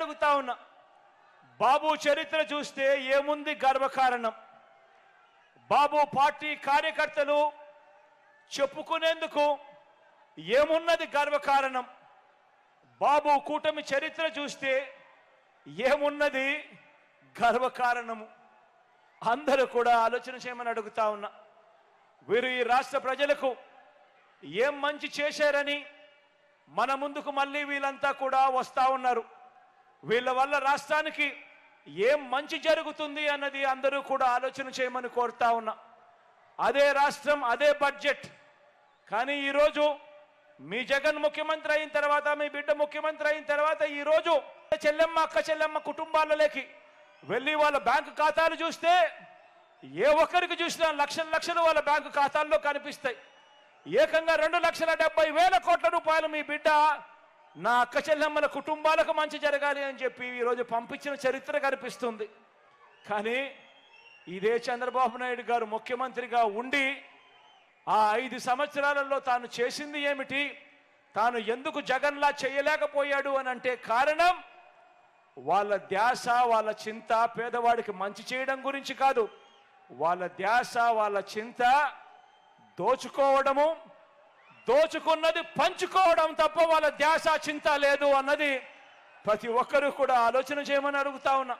అడుగుతా ఉన్నా. బాబు చరిత్ర చూస్తే ఏముంది గర్వకారణం? బాబు పార్టీ కార్యకర్తలు చెప్పుకునేందుకు ఏమున్నది గర్వకారణం? బాబు కూటమి చరిత్ర చూస్తే ఏమున్నది గర్వకారణము? అందరూ కూడా ఆలోచన చేయమని అడుగుతా ఉన్నా. వీరు ఈ రాష్ట్ర ప్రజలకు ఏం మంచి చేశారని మన ముందుకు మళ్ళీ వీళ్ళంతా కూడా వస్తా ఉన్నారు. వీళ్ళ వల్ల రాష్ట్రానికి ఏం మంచి జరుగుతుంది అన్నది అందరూ కూడా ఆలోచన చేయమని కోరుతా ఉన్నా. అదే రాష్ట్రం, అదే బడ్జెట్. కానీ ఈరోజు మీ జగన్ ముఖ్యమంత్రి అయిన తర్వాత, మీ బిడ్డ ముఖ్యమంత్రి అయిన తర్వాత ఈరోజు చెల్లెమ్మ, అక్క చెల్లెమ్మ కుటుంబాలలోకి వెళ్ళి వాళ్ళ బ్యాంకు ఖాతాలు చూస్తే ఏ ఒక్కరికి చూసినా లక్షల లక్షలు వాళ్ళ బ్యాంకు ఖాతాల్లో కనిపిస్తాయి. ఏకంగా 2,70,000 కోట్ల రూపాయలు మీ బిడ్డ నా అక్క చెల్లెమ్మల కుటుంబాలకు మంచి జరగాలి అని చెప్పి ఈరోజు పంపించిన చరిత్ర కనిపిస్తుంది. కానీ ఇదే చంద్రబాబు నాయుడు గారు ముఖ్యమంత్రిగా ఉండి ఆ 5 సంవత్సరాలలో తాను చేసింది ఏమిటి, తాను ఎందుకు జగన్లా చేయలేకపోయాడు అని అంటే కారణం వాళ్ళ ధ్యాస, వాళ్ళ చింత పేదవాడికి మంచి చేయడం గురించి కాదు. వాళ్ళ ధ్యాస, వాళ్ళ చింత దోచుకోవడము, దోచుకున్నది పంచుకోవడం తప్ప వాళ్ళ ధ్యాస చింత లేదు అన్నది ప్రతి ఒక్కరూ కూడా ఆలోచన చేయమని అడుగుతా ఉన్నా.